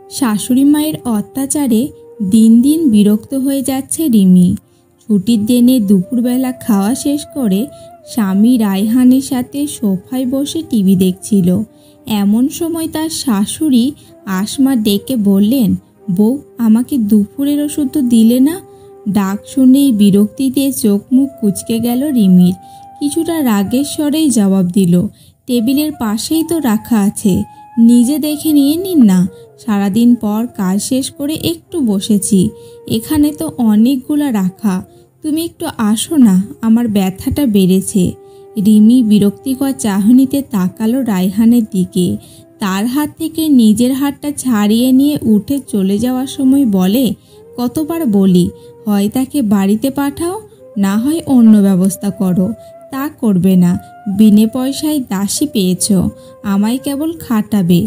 শাশুড়ি মায়ের অত্যাচারে দিন দিন বিরক্ত হয়ে যাচ্ছে রিমি। ছুটির দিনে দুপুরবেলা খাওয়া শেষ করে স্বামী রায়হানের সাথে সোফায় বসে টিভি দেখছিল। এমন সময় তার শাশুড়ি আসমা ডেকে বললেন, বউ, আমাকে দুপুরের ওষুধ তো দিলে না। ডাক শুনেই বিরক্তিতে চোখ মুখ কুঁচকে গেল রিমির। কিছুটা রাগের স্বরেই জবাব দিল, টেবিলের পাশেই তো রাখা আছে, নিজে দেখে নিয়ে নিন না। সারাদিন পর কাজ শেষ করে একটু বসেছি, এখানে তো অনেকগুলা রাখা, তুমি একটু আসো না, আমার ব্যথাটা বেড়েছে। রিমি বিরক্তিকর চাহনিতে তাকালো রায়হানের দিকে। তার হাত থেকে নিজের হাতটা ছাড়িয়ে নিয়ে উঠে চলে যাওয়ার সময় বলে, কতবার বলি, হয় তাকে বাড়িতে পাঠাও, না হয় অন্য ব্যবস্থা করো। তা করবে না, বিনে পয়সায় দাসী পেয়েছ, আমায় কেবল খাটাবে।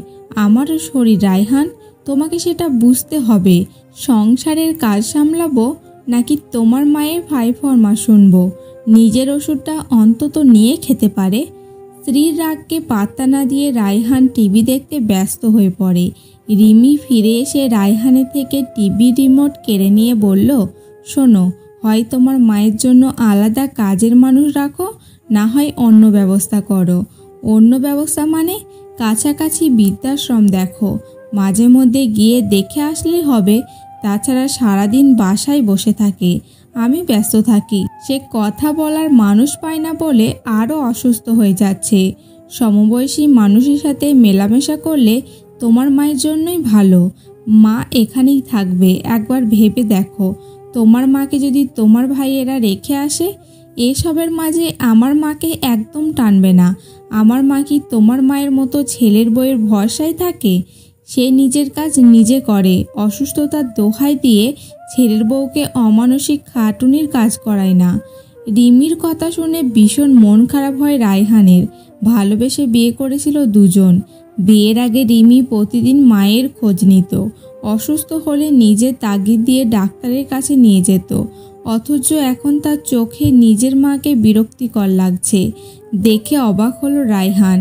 আমারও শরীর রায়হান, তোমাকে সেটা বুঝতে হবে। সংসারের কাজ সামলাবো নাকি তোমার মায়ের ফাইফরমা শুনবো? নিজের ওষুধটা অন্তত নিয়ে খেতে পারে। স্ত্রীর রাগকে পাত্তা না দিয়ে রায়হান টিভি দেখতে ব্যস্ত হয়ে পড়ে। রিমি ফিরে এসে রায়হানের থেকে টিভি রিমোট কেড়ে নিয়ে বলল, শোনো, হয় তোমার মায়ের জন্য আলাদা কাজের মানুষ রাখো, না হয় অন্য ব্যবস্থা করো। অন্য ব্যবস্থা মানে? কাছাকাছি বৃদ্ধাশ্রম দেখো, মাঝে মধ্যে গিয়ে দেখে আসলেই হবে। তাছাড়া সারাদিন বাসায় বসে থাকে, আমি ব্যস্ত থাকি, সে কথা বলার মানুষ পায় না বলে আরও অসুস্থ হয়ে যাচ্ছে। সমবয়সী মানুষের সাথে মেলামেশা করলে তোমার মায়ের জন্যই ভালো। মা এখানেই থাকবে, একবার ভেবে দেখো। তোমার মাকে যদি তোমার ভাইয়েরা রেখে আসে, এসবের মাঝে আমার মাকে একদম টানবে না। আমার মা কি তোমার মায়ের মতো ছেলের বউয়ের ভরসায় থাকে? সে নিজের কাজ নিজে করে, অসুস্থতার দোহাই দিয়ে ছেলের বউকে অমানসিক খাটুনির কাজ করায় না। রিমির কথা শুনে ভীষণ মন খারাপ হয় রায়হানের। ভালোবেসে বিয়ে করেছিল দুজন। বিয়ের আগে রিমি প্রতিদিন মায়ের খোঁজ নিত, অসুস্থ হলে নিজের তাগিদ দিয়ে ডাক্তারের কাছে নিয়ে যেত। অথচ এখন তার চোখে নিজের মাকে বিরক্তিকর লাগছে। দেখে অবাক হলো রায়হান।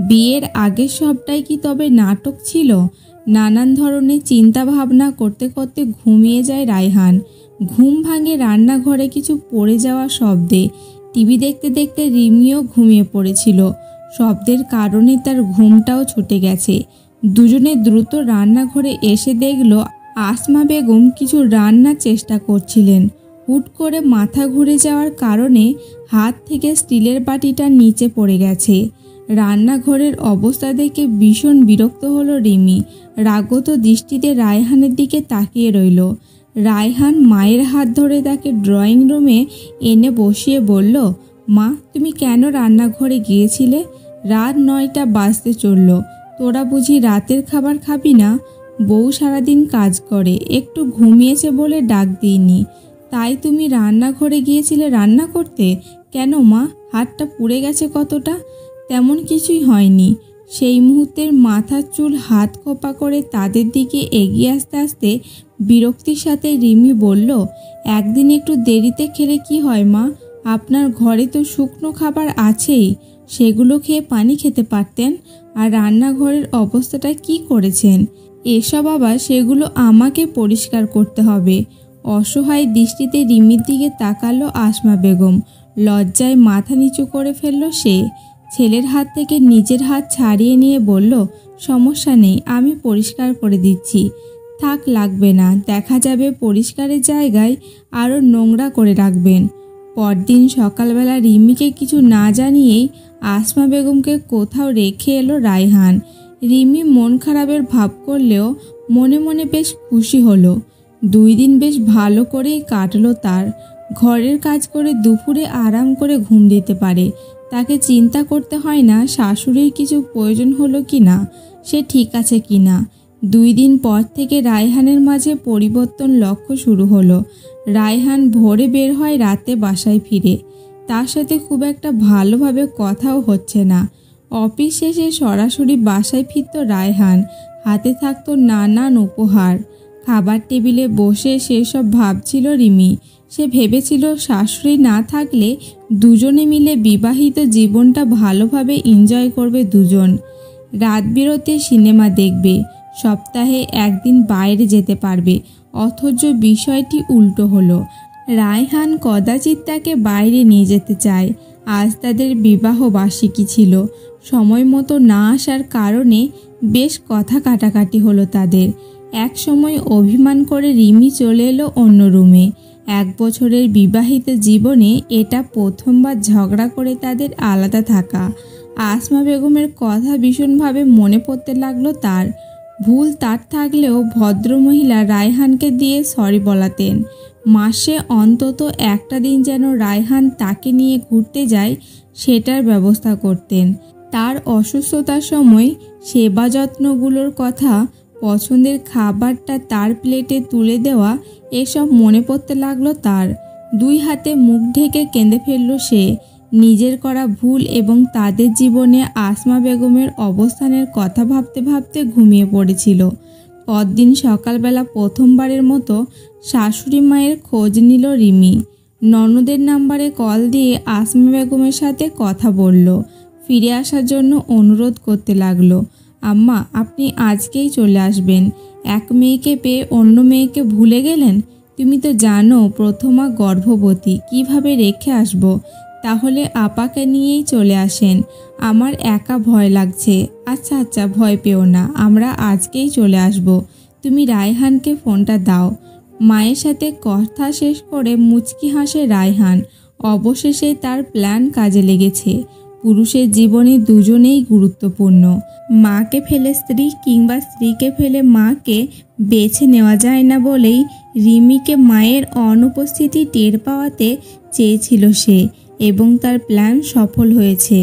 বিয়ের আগের সবটাই কি তবে নাটক ছিল? নানান ধরনের চিন্তা ভাবনা করতে করতে ঘুমিয়ে যায় রায়হান। ঘুম ভাঙে রান্নাঘরে কিছু পড়ে যাওয়া শব্দে। টিভি দেখতে দেখতে রিমিও ঘুমিয়ে পড়েছিল। শব্দের কারণে তার ঘুমটাও ছুটে গেছে। দুজনে দ্রুত রান্নাঘরে এসে দেখল আসমা বেগম কিছু রান্নার চেষ্টা করছিলেন। হুট করে মাথা ঘুরে যাওয়ার কারণে হাত থেকে স্টিলের বাটিটা নিচে পড়ে গেছে। রান্নাঘরের অবস্থা দেখে ভীষণ বিরক্ত হলো রিমি। রাগত দৃষ্টিতে রায়হানের দিকে তাকিয়ে রইল। রায়হান মায়ের হাত ধরে তাকে ড্রয়িং রুমে এনে বসিয়ে বলল, মা, তুমি কেন রান্নাঘরে গিয়েছিলে? রাত 9টা বাজতে চলল, তোরা বুঝি রাতের খাবার খাবি না? বউ সারাদিন কাজ করে, একটু ঘুমিয়েছে বলে ডাক দিইনি, তাই তুমি রান্নাঘরে গিয়েছিলে রান্না করতে? কেন মা, হাতটা পুড়ে গেছে কতটা? তেমন কিছুই হয়নি। সেই মুহূর্তের মাথার চুল হাত খোপা করে তাদের দিকে এগিয়ে আসতে আসতে বিরক্তির সাথে রিমি বলল, একদিন একটু দেরিতে খেলে কি হয় মা? আপনার ঘরে তো শুকনো খাবার আছেই, সেগুলো খেয়ে পানি খেতে পারতেন। আর রান্নাঘরের অবস্থাটা কি করেছেন? এসব আবার সেগুলো আমাকে পরিষ্কার করতে হবে। অসহায় দৃষ্টিতে রিমির দিকে তাকালো আসমা বেগম। লজ্জায় মাথা নিচু করে ফেলল সে। ছেলের হাত থেকে নিজের হাত ছাড়িয়ে নিয়ে বলল, সমস্যা নেই, আমি পরিষ্কার করে দিচ্ছি। থাক, লাগবে না, দেখা যাবে পরিষ্কারের জায়গায় আরও নোংরা করে রাখবেন। পরদিন সকালবেলা রিমিকে কিছু না জানিয়েই আসমা বেগমকে কোথাও রেখে এলো রায়হান। রিমি মন খারাপের ভাব করলেও মনে মনে বেশ খুশি হলো। 2 দিন বেশ ভালো করেই কাটলো তার। ঘরের কাজ করে দুপুরে আরাম করে ঘুম দিতে পারে। তাকে চিন্তা করতে হয় না শাশুড়ির কিছু প্রয়োজন হলো কি না, সে ঠিক আছে কি না। 2 দিন পর থেকে রায়হানের মাঝে পরিবর্তন লক্ষ্য শুরু হলো। রায়হান ভোরে বের হয়, রাতে বাসায় ফিরে। তার সাথে খুব একটা ভালোভাবে কথাও হচ্ছে না। অফিস শেষে সরাসরি বাসায় ফিরত রায়হান। হাতে থাকতো নানান উপহার। খাবার টেবিলে বসে সেসব ভাবছিল রিমি। সে ভেবেছিল শাশুড়ি না থাকলে দুজনে মিলে বিবাহিত জীবনটা ভালোভাবে এনজয় করবে দুজন। রাত বিরতে সিনেমা দেখবে, সপ্তাহে একদিন বাইরে যেতে পারবে, অথচ বিষয়টি উল্টো হলো। রায়হান কদাচিৎ তাকে বাইরে নিয়ে যেতে চায়। আজ তাদের বিবাহ বার্ষিকী ছিল। সময় মতো না আসার কারণে বেশ কথা কাটাকাটি হলো তাদের। এক সময় অভিমান করে রিমি চলে এলো অন্য রুমে। 1 বছরের বিবাহিত জীবনে এটা প্রথমবার ঝগড়া করে তাদের আলাদা থাকা। আসমা বেগমের কথা ভীষণভাবে মনে পড়তে লাগলো তার। ভুল তার থাকলেও ভদ্রমহিলা রায়হানকে দিয়ে সরি বলাতেন। মাসে অন্তত একটা দিন যেন রায়হান তাকে নিয়ে ঘুরতে যায় সেটার ব্যবস্থা করতেন। তার অসুস্থতার সময় সেবা যত্নগুলোর কথা, পছন্দের খাবারটা তার প্লেটে তুলে দেওয়া, এসব মনে পড়তে লাগলো তার। 2 হাতে মুখ ঢেকে কেঁদে ফেলল সে। নিজের করা ভুল এবং তাদের জীবনে আসমা বেগমের অবস্থানের কথা ভাবতে ভাবতে ঘুমিয়ে পড়েছিল। পরদিন সকালবেলা প্রথমবারের মতো শাশুড়ি মায়ের খোঁজ নিল রিমি। ননদের নাম্বারে কল দিয়ে আসমা বেগমের সাথে কথা বলল। ফিরে আসার জন্য অনুরোধ করতে লাগলো। আম্মা, আপনি আজকেই চলে আসবেন। এক মেয়েকে পেয়ে অন্য মেয়েকে ভুলে গেলেন? তুমি তো জানো প্রথমা গর্ভবতী, কিভাবে রেখে আসবো? তাহলে আপাকে নিয়েই চলে আসেন। আমার একা ভয় লাগছে। আচ্ছা আচ্ছা, ভয় পেও না, আমরা আজকেই চলে আসব। তুমি রায়হানকে ফোনটা দাও। মায়ের সাথে কথা শেষ করে মুচকি হাসে রায়হান। অবশেষে তার প্ল্যান কাজে লেগেছে। পুরুষের জীবনে দুজনেই গুরুত্বপূর্ণ। মাকে ফেলে স্ত্রী কিংবা স্ত্রীকে ফেলে মাকে বেছে নেওয়া যায় না বলেই রিমিকে মায়ের অনুপস্থিতি টের পাওয়াতে চেয়েছিল সে, এবং তার প্ল্যান সফল হয়েছে।